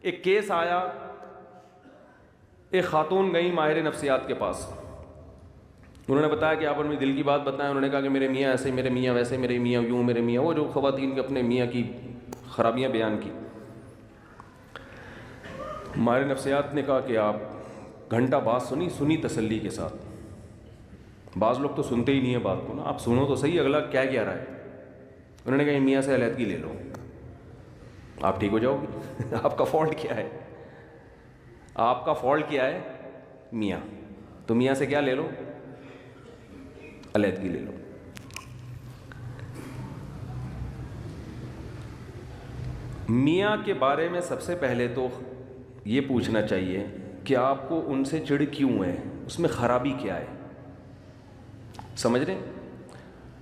ایک کیس آیا، ایک خاتون گئی ماہر نفسیات کے پاس، انہوں نے بتایا کہ آپ اپنی دل کی بات بتائیں. انہوں نے کہا کہ میرے میاں ایسے، میرے میاں ویسے، میرے میاں یوں، میرے میاں وہ، جو خواتین کے اپنے میاں کی خرابیاں بیان کی. ماہر نفسیات نے کہا کہ آپ گھنٹہ بات سنی تسلی کے ساتھ. بعض لوگ تو سنتے ہی نہیں ہیں بات کو نا، آپ سنو تو صحیح اگلا کیا کہہ رہا ہے. انہوں نے کہا میاں سے علیحدگی لے لو، آپ ٹھیک ہو جاؤ گے. آپ کا فالٹ کیا ہے؟ آپ کا فالٹ کیا ہے؟ میاں. تو میاں سے کیا لے لو؟ علیحدگی لے لو. میاں کے بارے میں سب سے پہلے تو یہ پوچھنا چاہیے کہ آپ کو ان سے چڑ کیوں ہے، اس میں خرابی کیا ہے. سمجھ رہے ہیں؟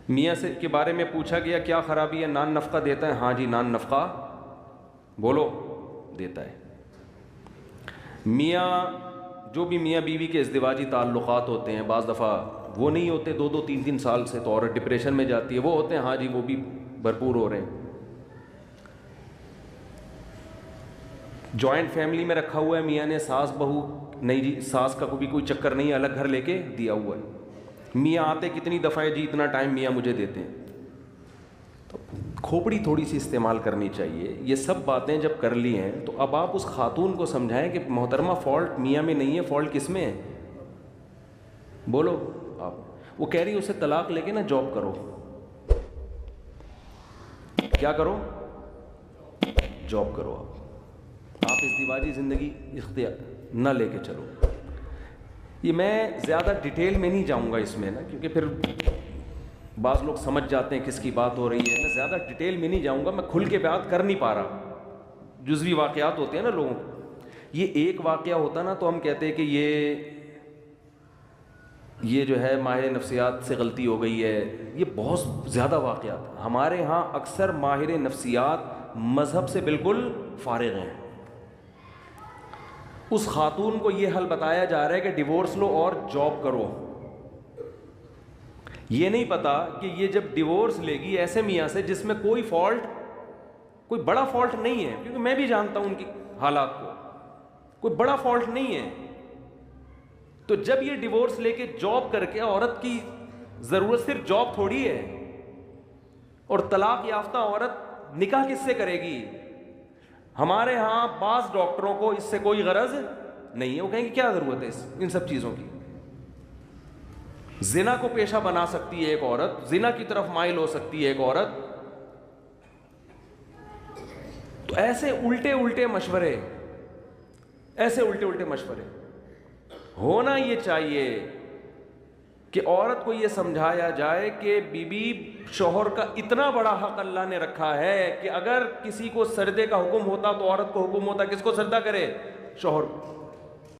میاں سے کے بارے میں پوچھا گیا کیا خرابی ہے؟ نان نفقہ دیتا ہے؟ ہاں جی نان نفقہ بولو دیتا ہے. میاں جو بھی میاں بیوی کے ازدواجی تعلقات ہوتے ہیں بعض دفعہ وہ نہیں ہوتے 2-3 سال سے، تو عورت ڈپریشن میں جاتی ہے. وہ ہوتے ہیں ہاں جی وہ بھی بھرپور ہو رہے ہیں. جوائنٹ فیملی میں رکھا ہوا ہے میاں نے، ساس بہو نہیں جی، ساس کا کوئی چکر نہیں، الگ گھر لے کے دیا ہوا ہے. میاں آتے کتنی دفعہ ہے جی اتنا ٹائم میاں مجھے دیتے ہیں. تو کھوپڑی تھوڑی سی استعمال کرنی چاہیے. یہ سب باتیں جب کر لی ہیں تو اب آپ اس خاتون کو سمجھائیں کہ محترمہ فالٹ میاں میں نہیں ہے، فالٹ کس میں ہے؟ بولو آپ. وہ کہہ رہی اسے طلاق لے کے نا جاب کرو. کیا کرو؟ جاب کرو. آپ ازدواجی زندگی اختیار نہ لے کے چلو. یہ میں زیادہ ڈیٹیل میں نہیں جاؤں گا اس میں نا، کیونکہ پھر بعض لوگ سمجھ جاتے ہیں کس کی بات ہو رہی ہے. میں زیادہ ڈیٹیل میں نہیں جاؤں گا، میں کھل کے بات کر نہیں پا رہا. جزوی واقعات ہوتے ہیں نا لوگوں کو. یہ ایک واقعہ ہوتا نا تو ہم کہتے ہیں کہ یہ جو ہے ماہر نفسیات سے غلطی ہو گئی ہے. یہ بہت زیادہ واقعات ہمارے ہاں اکثر ماہر نفسیات مذہب سے بالکل فارغ ہیں. اس خاتون کو یہ حل بتایا جا رہا ہے کہ ڈیورس لو اور جاب کرو. یہ نہیں پتا کہ یہ جب ڈیورس لے گی ایسے میاں سے جس میں کوئی فالٹ، کوئی بڑا فالٹ نہیں ہے، کیونکہ میں بھی جانتا ہوں ان کی حالات کو، کوئی بڑا فالٹ نہیں ہے. تو جب یہ ڈیورس لے کے جاب کر کے، عورت کی ضرورت صرف جاب تھوڑی ہے، اور طلاق یافتہ عورت نکاح کس سے کرے گی؟ ہمارے ہاں بعض ڈاکٹروں کو اس سے کوئی غرض نہیں ہے. وہ کہیں گے کیا ضرورت ہے ان سب چیزوں کی. زنا کو پیشہ بنا سکتی ہے ایک عورت، زنا کی طرف مائل ہو سکتی ہے ایک عورت. تو ایسے الٹے مشورے، ہونا یہ چاہیے کہ عورت کو یہ سمجھایا جائے کہ بی بی شوہر کا اتنا بڑا حق اللہ نے رکھا ہے کہ اگر کسی کو سردے کا حکم ہوتا تو عورت کو حکم ہوتا کس کو سردہ کرے؟ شوہر کو.